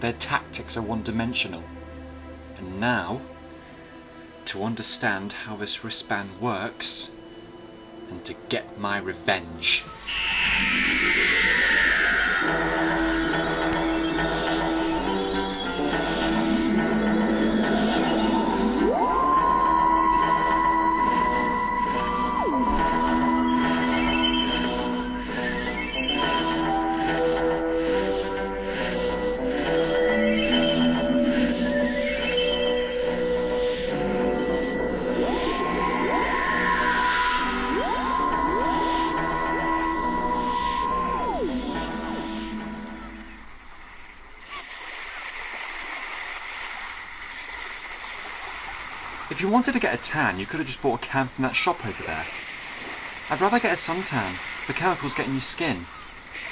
Their tactics are one-dimensional. And now, to understand how this wristband works, and to get my revenge. If you wanted to get a tan, you could have just bought a can from that shop over there. I'd rather get a suntan. The chemicals get in your skin.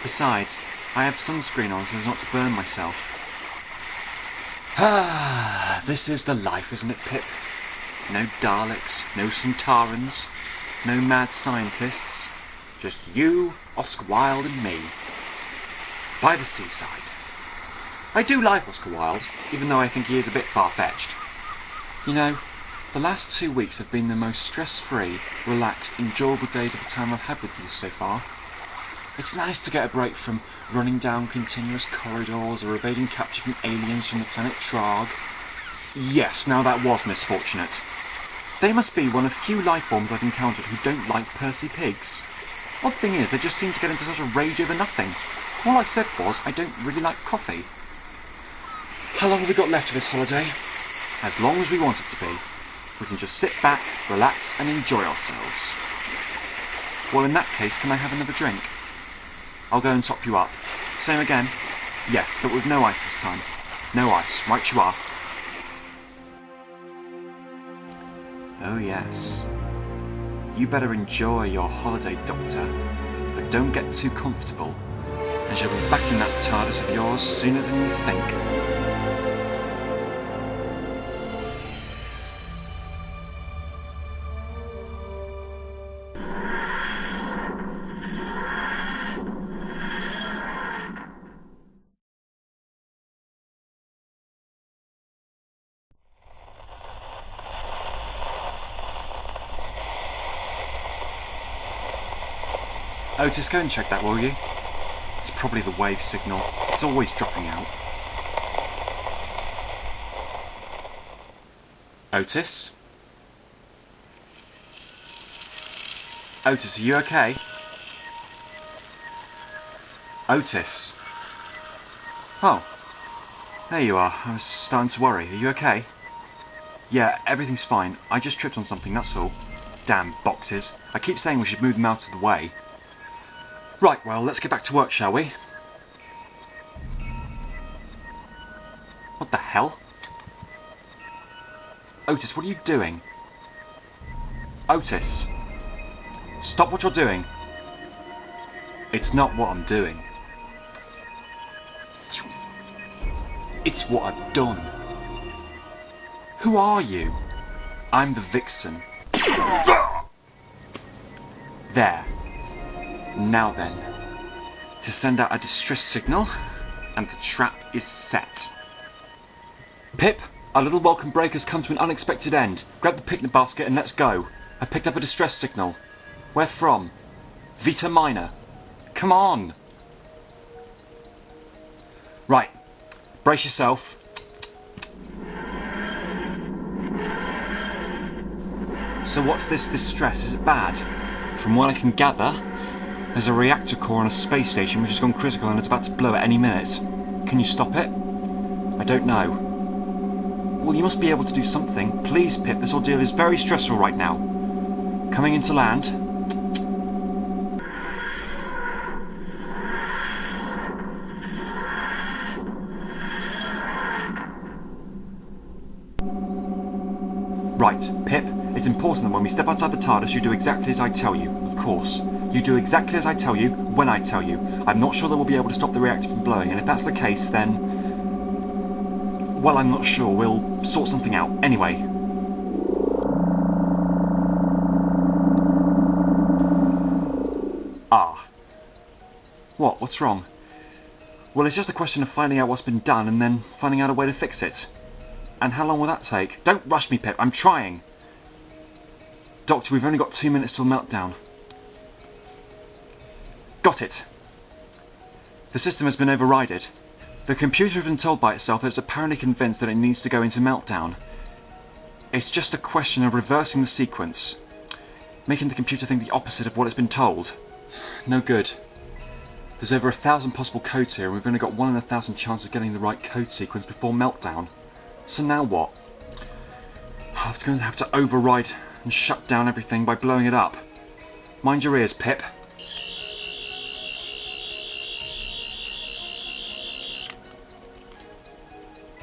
Besides, I have sunscreen on so as not to burn myself. Ah, this is the life, isn't it, Pip? No Daleks, no Centaureans, no mad scientists. Just you, Oscar Wilde and me. By the seaside. I do like Oscar Wilde, even though I think he is a bit far-fetched. You know, the last 2 weeks have been the most stress-free, relaxed, enjoyable days of the time I've had with you so far. It's nice to get a break from running down continuous corridors or evading capture from aliens from the planet Trarg. Yes, now that was misfortunate. They must be one of few life forms I've encountered who don't like Percy pigs. Odd thing is, they just seem to get into such a rage over nothing. All I said was, I don't really like coffee. How long have we got left of this holiday? As long as we want it to be. We can just sit back, relax, and enjoy ourselves. Well, in that case, can I have another drink? I'll go and top you up. Same again? Yes, but with no ice this time. No ice, right you are. Oh yes. You better enjoy your holiday, Doctor. But don't get too comfortable, as you'll be back in that TARDIS of yours sooner than you think. Otis, go and check that, will you? It's probably the wave signal. It's always dropping out. Otis? Otis, are you okay? Otis? Oh. There you are. I was starting to worry. Are you okay? Yeah, everything's fine. I just tripped on something, that's all. Damn boxes. I keep saying we should move them out of the way. Right, well, let's get back to work, shall we? What the hell? Otis, what are you doing? Otis! Stop what you're doing. It's not what I'm doing. It's what I've done. Who are you? I'm the Vixen. There. Now then, to send out a distress signal, and the trap is set. Pip, our little welcome break has come to an unexpected end. Grab the picnic basket and let's go. I picked up a distress signal. Where from? Vita Minor. Come on! Right, brace yourself. So what's this distress? Is it bad? From what I can gather, there's a reactor core on a space station which has gone critical and it's about to blow at any minute. Can you stop it? I don't know. Well, you must be able to do something. Please, Pip, this ordeal is very stressful right now. Coming into land. Right, Pip, it's important that when we step outside the TARDIS you do exactly as I tell you, of course. You do exactly as I tell you, when I tell you. I'm not sure that we'll be able to stop the reactor from blowing, and if that's the case, then... well, I'm not sure. We'll sort something out. Anyway. Ah. What? What's wrong? Well, it's just a question of finding out what's been done and then finding out a way to fix it. And how long will that take? Don't rush me, Pip. I'm trying. Doctor, we've only got 2 minutes till meltdown. Got it. The system has been overridden. The computer has been told by itself that it's apparently convinced that it needs to go into meltdown. It's just a question of reversing the sequence, making the computer think the opposite of what it's been told. No good. There's over 1,000 possible codes here, and we've only got 1 in 1,000 chance of getting the right code sequence before meltdown. So now what? I'm going to have to override and shut down everything by blowing it up. Mind your ears, Pip.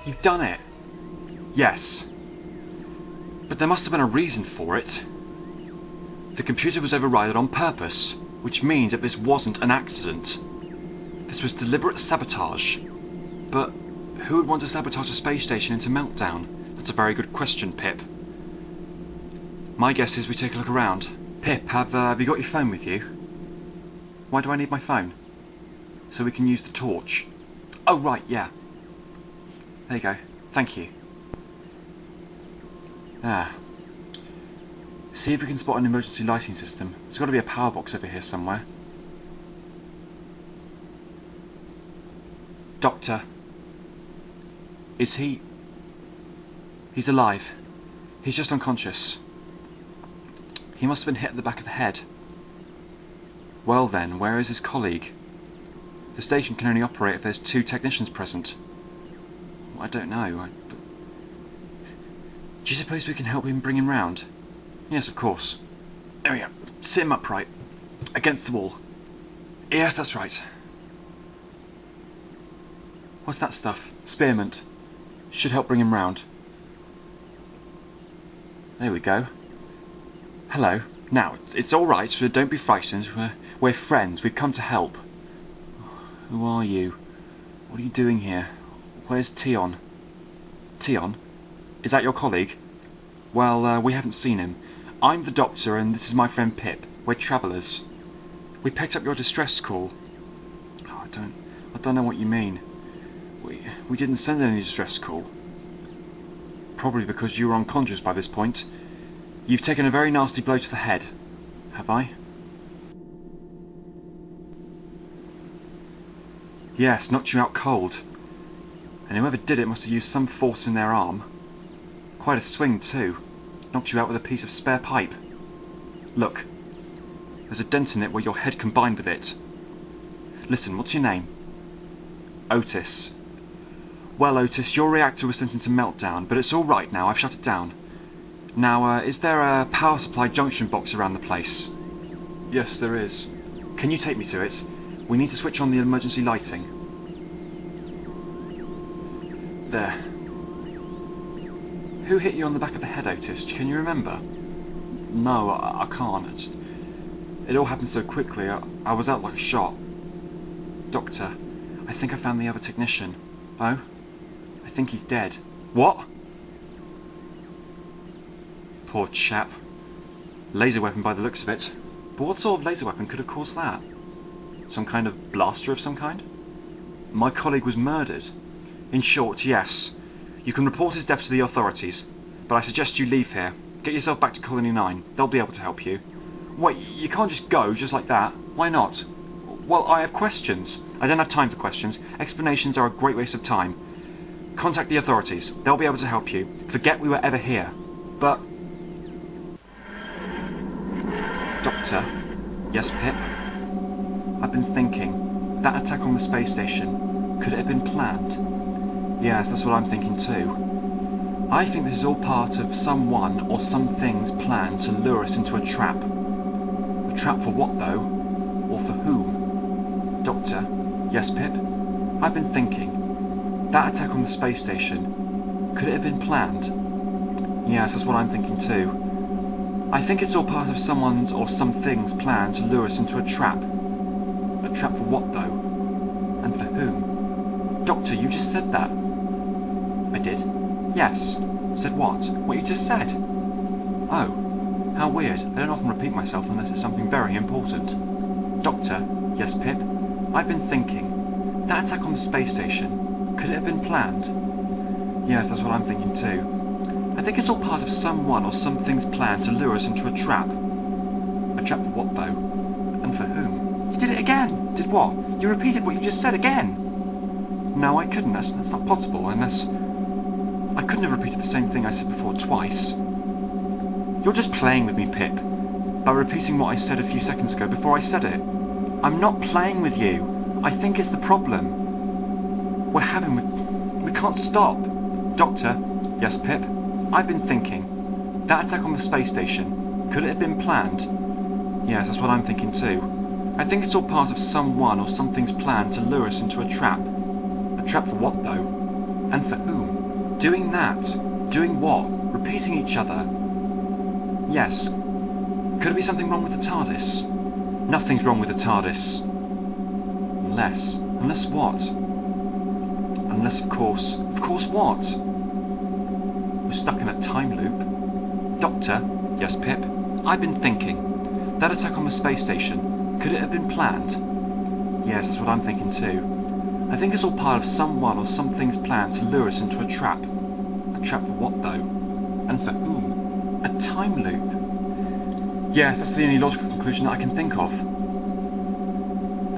You've done it. Yes. But there must have been a reason for it. The computer was overridden on purpose, which means that this wasn't an accident. This was deliberate sabotage. But who would want to sabotage a space station into meltdown? That's a very good question, Pip. My guess is we take a look around. Pip, have you got your phone with you? Why do I need my phone? So we can use the torch. Oh, right, yeah. There you go. Thank you. See if we can spot an emergency lighting system. There's got to be a power box over here somewhere. Doctor. Is he... He's alive. He's just unconscious. He must have been hit at the back of the head. Well then, where is his colleague? The station can only operate if there's 2 technicians present. Well, I don't know. Do you suppose we can help him bring him round? Yes, of course. There we go. Sit him upright. Against the wall. Yes, that's right. What's that stuff? Spearmint. Should help bring him round. There we go. Hello. Now, it's alright, so don't be frightened. We're friends. We've come to help. Who are you? What are you doing here? Where's Tion? Tion? Is that your colleague? Well, we haven't seen him. I'm the Doctor, and this is my friend Pip. We're travellers. We picked up your distress call. Oh, I don't know what you mean. We didn't send any distress call. Probably because you were unconscious by this point. You've taken a very nasty blow to the head. Have I? Yes, knocked you out cold. And whoever did it must have used some force in their arm. Quite a swing too. Knocked you out with a piece of spare pipe. Look. There's a dent in it where your head combined with it. Listen, what's your name? Otis. Well, Otis, your reactor was sent into meltdown, but it's all right now. I've shut it down. Now, is there a power supply junction box around the place? Yes, there is. Can you take me to it? We need to switch on the emergency lighting. There. Who hit you on the back of the head, Otis? Can you remember? No, I can't. It all happened so quickly. I was out like a shot. Doctor, I think I found the other technician. Oh? I think he's dead. What? Poor chap. Laser weapon by the looks of it. But what sort of laser weapon could have caused that? Some kind of blaster of some kind? My colleague was murdered. In short, yes. You can report his death to the authorities, but I suggest you leave here. Get yourself back to Colony 9. They'll be able to help you. Wait, you can't just go just like that. Why not? Well, I have questions. I don't have time for questions. Explanations are a great waste of time. Contact the authorities. They'll be able to help you. Forget we were ever here. But... Doctor? Yes, Pip? I've been thinking. That attack on the space station, could it have been planned? Yes, that's what I'm thinking too. I think this is all part of someone or some thing's plan to lure us into a trap. A trap for what, though? Or for whom? Doctor? Yes, Pip? I've been thinking. That attack on the space station, could it have been planned? Yes, that's what I'm thinking too. I think it's all part of someone's or something's plan to lure us into a trap. A trap for what, though? And for whom? Doctor, you just said that. I did? Yes. Said what? What you just said? Oh. How weird. I don't often repeat myself unless it's something very important. Doctor? Yes, Pip? I've been thinking. That attack on the space station, could it have been planned? Yes, that's what I'm thinking too. I think it's all part of someone or something's plan to lure us into a trap. A trap for what, though? And for whom? You did it again! Did what? You repeated what you just said again! No, I couldn't. That's not possible, unless... I couldn't have repeated the same thing I said before twice. You're just playing with me, Pip, by repeating what I said a few seconds ago before I said it. I'm not playing with you. I think it's the problem. We can't stop. Doctor? Yes, Pip? I've been thinking. That attack on the space station, could it have been planned? Yes, that's what I'm thinking too. I think it's all part of someone or something's plan to lure us into a trap. A trap for what, though? And for whom? Doing that. Doing what? Repeating each other. Yes. Could it be something wrong with the TARDIS? Nothing's wrong with the TARDIS. Unless what? Unless, of course what? We're stuck in a time loop. Doctor? Yes, Pip? I've been thinking. That attack on the space station, could it have been planned? Yes, that's what I'm thinking too. I think it's all part of someone or something's plan to lure us into a trap. A trap for what, though? And for whom? A time loop. Yes, that's the only logical conclusion that I can think of.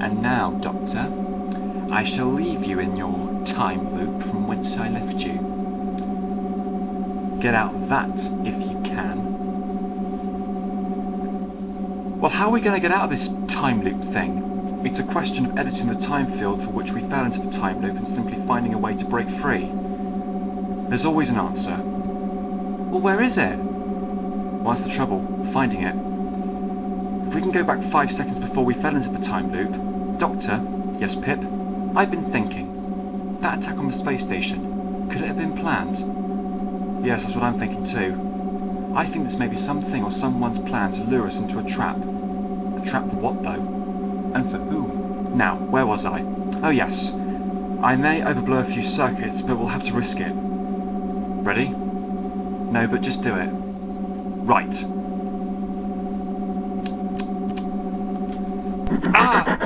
And now, Doctor, I shall leave you in your time loop from whence I left you. Get out of that, if you can. Well, how are we going to get out of this time loop thing? It's a question of editing the time field for which we fell into the time loop and simply finding a way to break free. There's always an answer. Well, where is it? Well, that's the trouble, finding it. If we can go back 5 seconds before we fell into the time loop... Doctor? Yes, Pip? I've been thinking. That attack on the space station, could it have been planned? Yes, that's what I'm thinking too. I think this may be something or someone's plan to lure us into a trap. A trap for what, though? And for whom? Now, where was I? Oh yes. I may overblow a few circuits, but we'll have to risk it. Ready? No, but just do it. Right. Ah!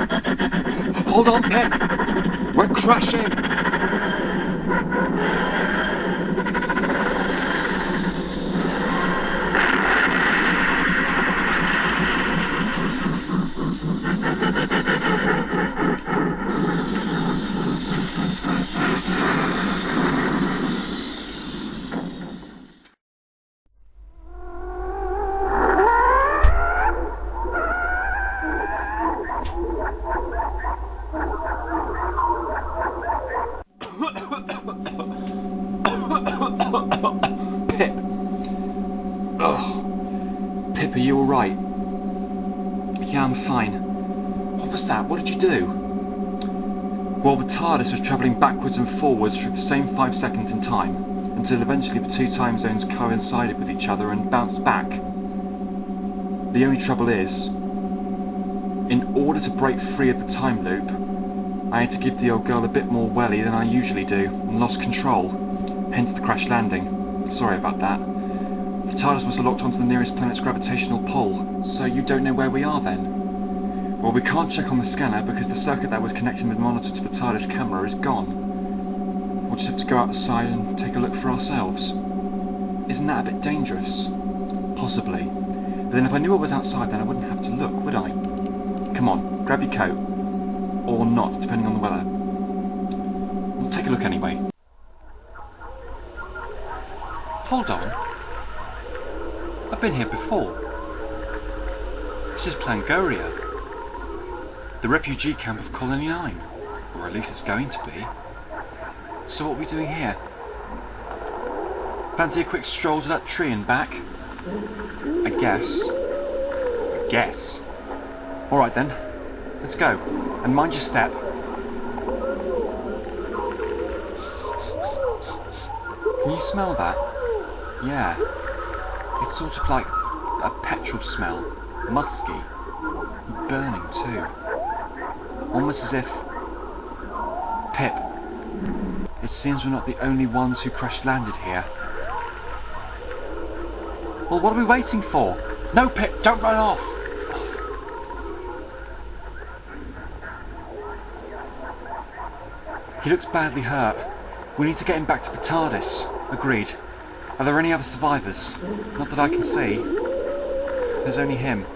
Hold on, Pip! We're crashing! Pip. Oh. Pip, are you alright? Yeah, I'm fine. What was that? What did you do? Well, the TARDIS was travelling backwards and forwards through the same 5 seconds in time, until eventually the two time zones coincided with each other and bounced back. The only trouble is, in order to break free of the time loop, I had to give the old girl a bit more welly than I usually do, and lost control. Hence the crash landing. Sorry about that. The TARDIS must have locked onto the nearest planet's gravitational pull, so you don't know where we are then? Well, we can't check on the scanner because the circuit that was connecting the monitor to the TARDIS camera is gone. We'll just have to go outside and take a look for ourselves. Isn't that a bit dangerous? Possibly. But then if I knew what was outside, then I wouldn't have to look, would I? Come on, grab your coat. Or not, depending on the weather. We'll take a look anyway. Hold on. I've been here before. This is Plangoria. The refugee camp of Colony 9. Or at least it's going to be. So what are we doing here? Fancy a quick stroll to that tree and back? I guess. Alright then. Let's go. And mind your step. Can you smell that? Yeah. It's sort of like a petrol smell. Musky. Burning too. Almost as if... Pip. It seems we're not the only ones who crash-landed here. Well, what are we waiting for? No, Pip, don't run off! He looks badly hurt. We need to get him back to the TARDIS. Agreed. Are there any other survivors? Not that I can see. There's only him.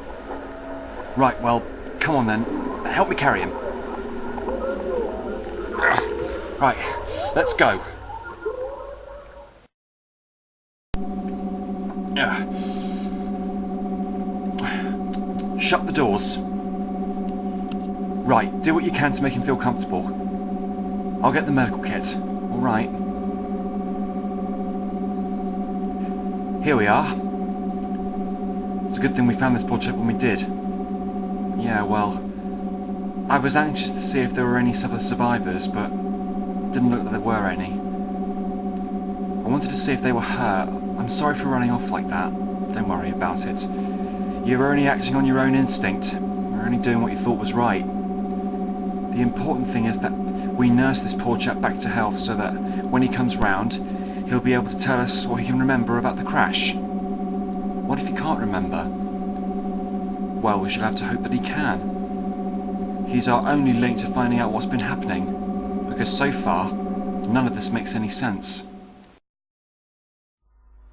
Right, well, come on then. Help me carry him. Right, let's go. Shut the doors. Right, do what you can to make him feel comfortable. I'll get the medical kit. Alright. Here we are. It's a good thing we found this poor chap when we did. Yeah, well, I was anxious to see if there were any other survivors, but didn't look that there were any. I wanted to see if they were hurt. I'm sorry for running off like that. Don't worry about it. You were only acting on your own instinct. You were only doing what you thought was right. The important thing is that we nurse this poor chap back to health so that when he comes round, he'll be able to tell us what he can remember about the crash. What if he can't remember? Well, we shall have to hope that he can. He's our only link to finding out what's been happening, because so far, none of this makes any sense.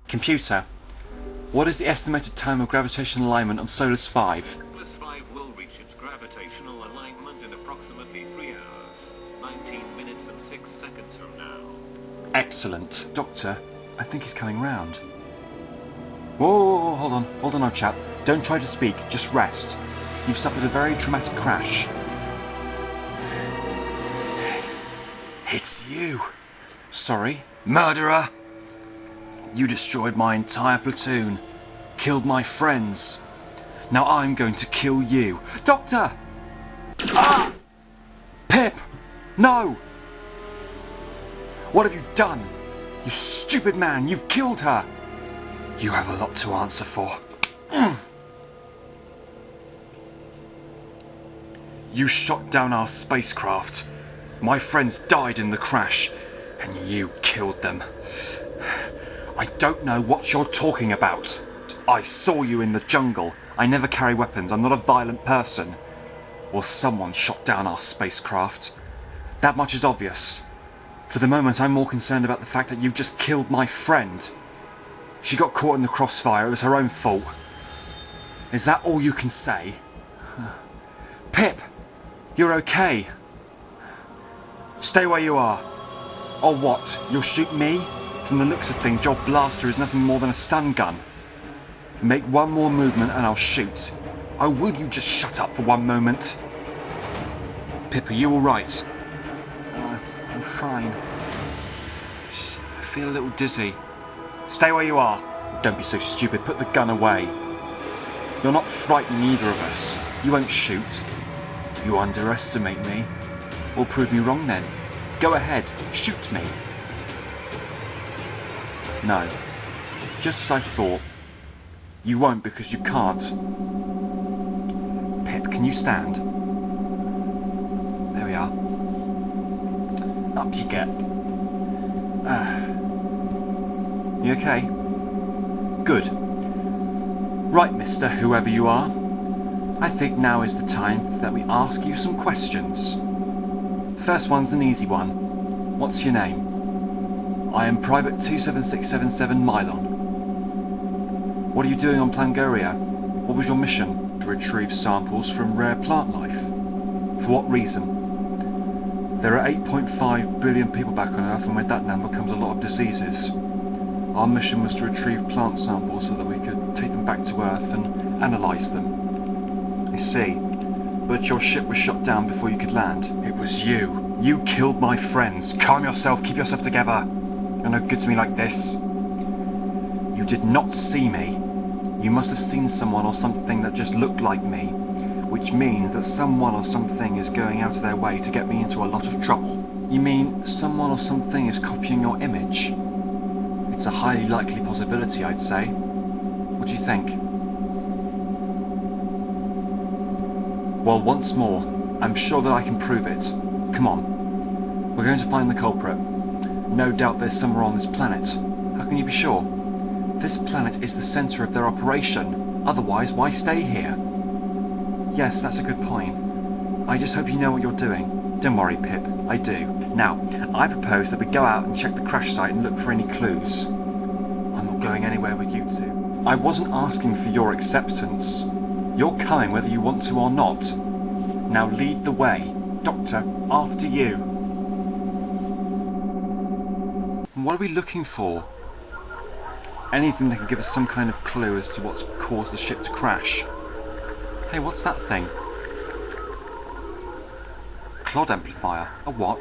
Computer, what is the estimated time of gravitational alignment on Solus 5? Solus 5 will reach its gravitational alignment in approximately 3 hours, 19 minutes and 6 seconds from now. Excellent. Doctor, I think he's coming round. Whoa, hold on, old chap. Don't try to speak, just rest. You've suffered a very traumatic crash. It's you. Sorry. Murderer! You destroyed my entire platoon. Killed my friends. Now I'm going to kill you. Doctor! Ah! Pip! No! What have you done? You stupid man, you've killed her! You have a lot to answer for. You shot down our spacecraft. My friends died in the crash, and you killed them. I don't know what you're talking about. I saw you in the jungle. I never carry weapons. I'm not a violent person. Well, someone shot down our spacecraft. That much is obvious. For the moment, I'm more concerned about the fact that you've just killed my friend. She got caught in the crossfire. It was her own fault. Is that all you can say? Pip, you're okay. Stay where you are. Or what? You'll shoot me? From the looks of things, your blaster is nothing more than a stun gun. Make one more movement and I'll shoot. Oh, will you just shut up for one moment? Pip, are you alright? I'm fine. I feel a little dizzy. Stay where you are. Don't be so stupid. Put the gun away. You're not frightening either of us. You won't shoot. You underestimate me. Or prove me wrong then. Go ahead. Shoot me. No. Just as I thought. You won't because you can't. Pip, can you stand? There we are. Up you get. You okay? Good. Right, mister, whoever you are. I think now is the time that we ask you some questions. First one's an easy one. What's your name? I am Private 27677 Mylon. What are you doing on Plangoria? What was your mission? To retrieve samples from rare plant life. For what reason? There are 8.5 billion people back on Earth, and with that number comes a lot of diseases. Our mission was to retrieve plant samples so that we could take them back to Earth and analyse them. I see. But your ship was shot down before you could land. It was you. You killed my friends. Calm yourself, keep yourself together. You're no good to me like this. You did not see me. You must have seen someone or something that just looked like me, which means that someone or something is going out of their way to get me into a lot of trouble. You mean someone or something is copying your image? It's a highly likely possibility, I'd say. What do you think? Well, once more, I'm sure that I can prove it. Come on. We're going to find the culprit. No doubt there's somewhere on this planet. How can you be sure? This planet is the centre of their operation. Otherwise, why stay here? Yes, that's a good point. I just hope you know what you're doing. Don't worry, Pip, I do. Now, I propose that we go out and check the crash site and look for any clues. I'm not going anywhere with you two. I wasn't asking for your acceptance. You're coming whether you want to or not. Now lead the way. Doctor, after you. What are we looking for? Anything that can give us some kind of clue as to what's caused the ship to crash. Hey, what's that thing? Clod amplifier. A what?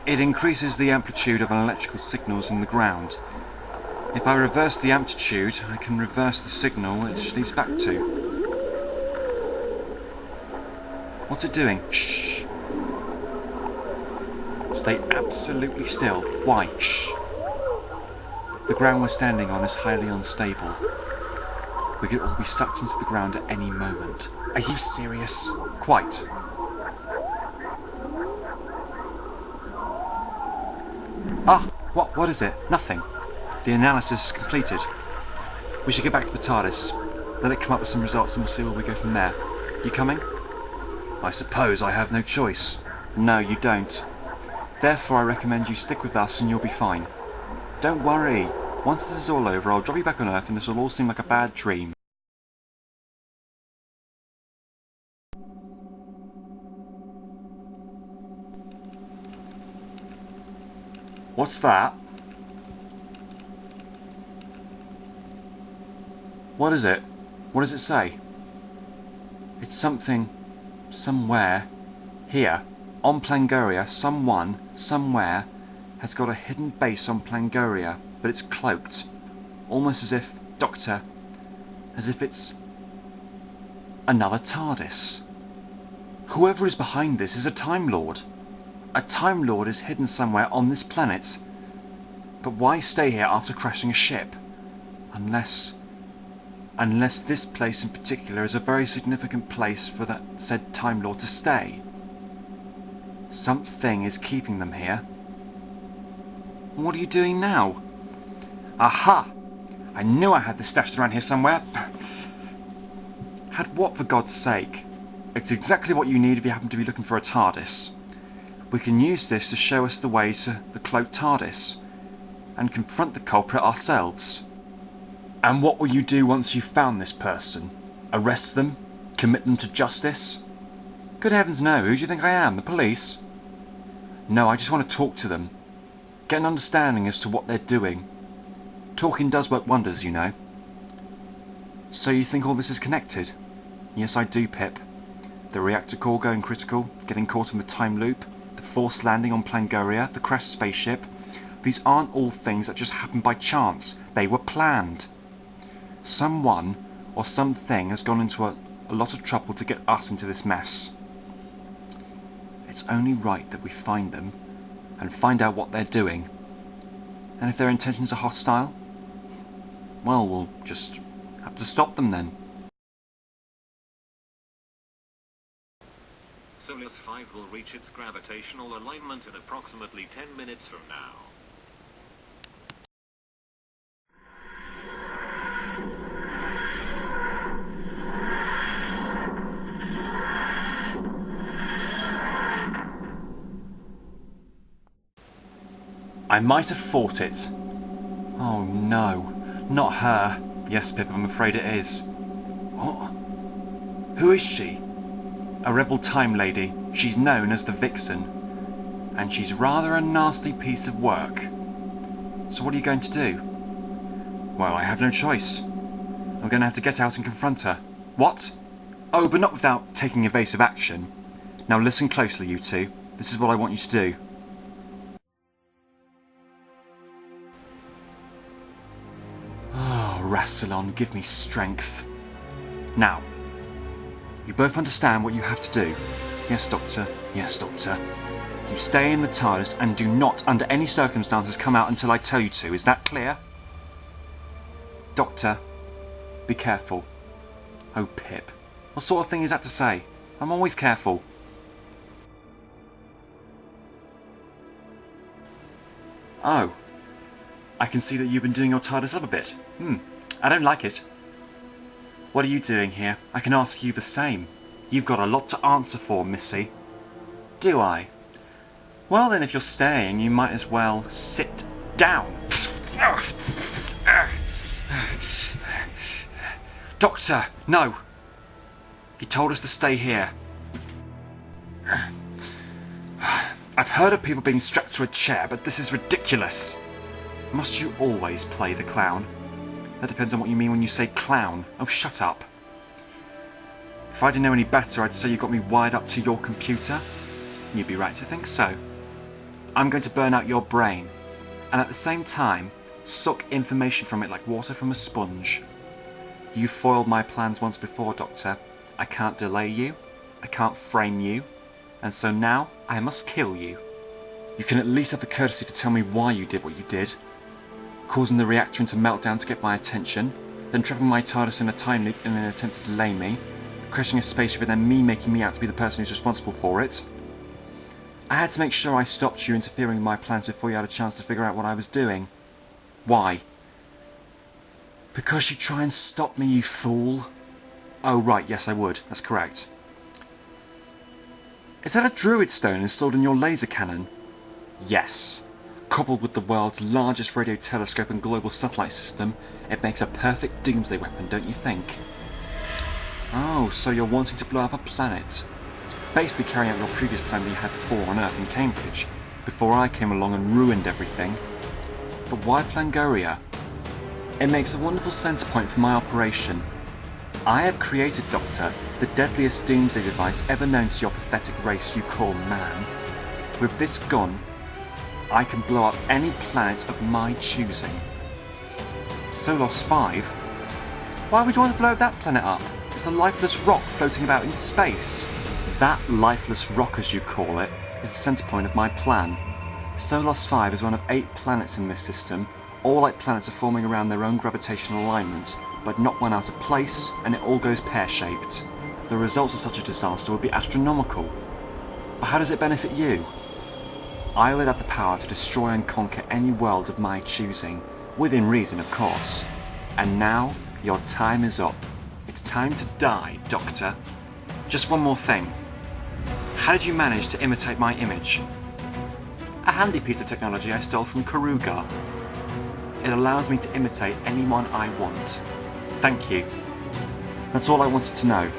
It increases the amplitude of electrical signals in the ground. If I reverse the amplitude, I can reverse the signal it leads back to. What's it doing? Shh! Stay absolutely still. Why? Shh! The ground we're standing on is highly unstable. We could all be sucked into the ground at any moment. Are you serious? Quite. Ah! What is it? Nothing. The analysis is completed. We should get back to the TARDIS. Let it come up with some results and we'll see where we go from there. You coming? I suppose I have no choice. No, you don't. Therefore I recommend you stick with us and you'll be fine. Don't worry. Once this is all over, I'll drop you back on Earth and this will all seem like a bad dream. What's that? What is it? What does it say? It's something... somewhere. Here, on Plangoria, someone, somewhere, has got a hidden base on Plangoria, but it's cloaked. Almost as if, Doctor, as if it's... another TARDIS. Whoever is behind this is a Time Lord. A Time Lord is hidden somewhere on this planet. But why stay here after crashing a ship? Unless this place in particular is a very significant place for that said Time Lord to stay. Something is keeping them here. What are you doing now? Aha! I knew I had this stashed around here somewhere. Had what, for God's sake? It's exactly what you need if you happen to be looking for a TARDIS. We can use this to show us the way to the cloaked TARDIS, and confront the culprit ourselves. And what will you do once you've found this person? Arrest them? Commit them to justice? Good heavens no, who do you think I am? The police? No, I just want to talk to them. Get an understanding as to what they're doing. Talking does work wonders, you know. So you think all this is connected? Yes, I do, Pip. The reactor core going critical, getting caught in the time loop, the forced landing on Plangoria, the crashed spaceship. These aren't all things that just happened by chance. They were planned. Someone or something has gone into a lot of trouble to get us into this mess. It's only right that we find them and find out what they're doing. And if their intentions are hostile, well, we'll just have to stop them then. Solus 5 will reach its gravitational alignment in approximately 10 minutes from now. I might have fought it. Oh no, not her. Yes, Pip, I'm afraid it is. What? Who is she? A rebel time lady. She's known as the Vixen. And she's rather a nasty piece of work. So what are you going to do? Well, I have no choice. I'm going to have to get out and confront her. What? Oh, but not without taking evasive action. Now listen closely, you two. This is what I want you to do. Rassilon, give me strength. Now, you both understand what you have to do. Yes, Doctor. Yes, Doctor. You stay in the TARDIS and do not, under any circumstances, come out until I tell you to. Is that clear? Doctor, be careful. Oh, Pip. What sort of thing is that to say? I'm always careful. Oh. I can see that you've been doing your TARDIS up a bit. I don't like it. What are you doing here? I can ask you the same. You've got a lot to answer for, Missy. Do I? Well then, if you're staying, you might as well sit down. Doctor, no! He told us to stay here. I've heard of people being strapped to a chair, but this is ridiculous. Must you always play the clown? That depends on what you mean when you say clown. Oh, shut up. If I didn't know any better, I'd say you got me wired up to your computer. You'd be right to think so. I'm going to burn out your brain, and at the same time, suck information from it like water from a sponge. You foiled my plans once before, Doctor. I can't delay you, I can't frame you, and so now I must kill you. You can at least have the courtesy to tell me why you did what you did. Causing the reactor into meltdown to get my attention, then trapping my TARDIS in a time loop in an attempt to delay me, crashing a spaceship and then me making me out to be the person who's responsible for it. I had to make sure I stopped you interfering in my plans before you had a chance to figure out what I was doing. Why? Because you try and stop me, you fool. Oh right, yes I would, that's correct. Is that a druid stone installed in your laser cannon? Yes. Coupled with the world's largest radio telescope and global satellite system, it makes a perfect doomsday weapon, don't you think? Oh, so you're wanting to blow up a planet. Basically carrying out your previous plan that you had before on Earth in Cambridge, before I came along and ruined everything. But why Plangoria? It makes a wonderful centre point for my operation. I have created, Doctor, the deadliest doomsday device ever known to your pathetic race you call man. With this gun, I can blow up any planet of my choosing. Solos 5? Why would you want to blow that planet up? It's a lifeless rock floating about in space. That lifeless rock, as you call it, is the centre point of my plan. Solos 5 is one of 8 planets in this system. All 8 planets are forming around their own gravitational alignment, but not one out of place, and it all goes pear-shaped. The results of such a disaster would be astronomical. But how does it benefit you? I would have the power to destroy and conquer any world of my choosing, within reason, of course. And now, your time is up. It's time to die, Doctor. Just one more thing. How did you manage to imitate my image? A handy piece of technology I stole from Karuga. It allows me to imitate anyone I want. Thank you. That's all I wanted to know.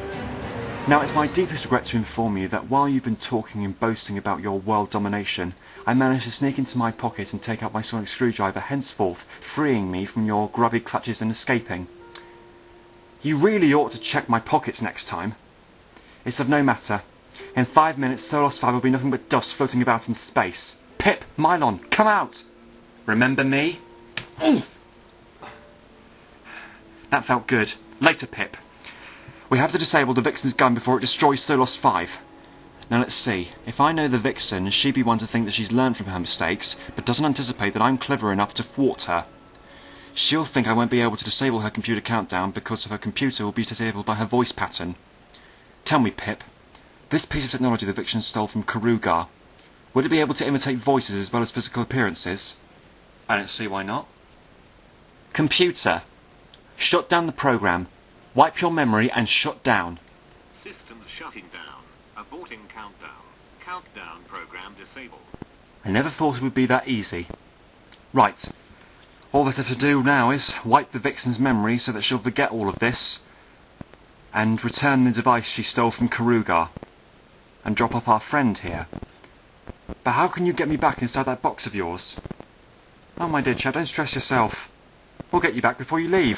Now, it's my deepest regret to inform you that while you've been talking and boasting about your world domination, I managed to sneak into my pocket and take out my sonic screwdriver, henceforth freeing me from your grubby clutches and escaping. You really ought to check my pockets next time. It's of no matter. In 5 minutes, Solos 5 will be nothing but dust floating about in space. Pip, Mylon, come out! Remember me? Oof. That felt good. Later, Pip. We have to disable the Vixen's gun before it destroys Solos 5. Now let's see. If I know the Vixen, she'd be one to think that she's learned from her mistakes, but doesn't anticipate that I'm clever enough to thwart her. She'll think I won't be able to disable her computer countdown because her computer will be disabled by her voice pattern. Tell me, Pip, this piece of technology the Vixen stole from Karuga, would it be able to imitate voices as well as physical appearances? I don't see why not. Computer, shut down the program. Wipe your memory and shut down. Systems shutting down. Aborting countdown. Countdown program disabled. I never thought it would be that easy. Right. All that I have to do now is wipe the Vixen's memory so that she'll forget all of this, and return the device she stole from Karuga, and drop off our friend here. But how can you get me back inside that box of yours? Oh, my dear chap, don't stress yourself. We'll get you back before you leave.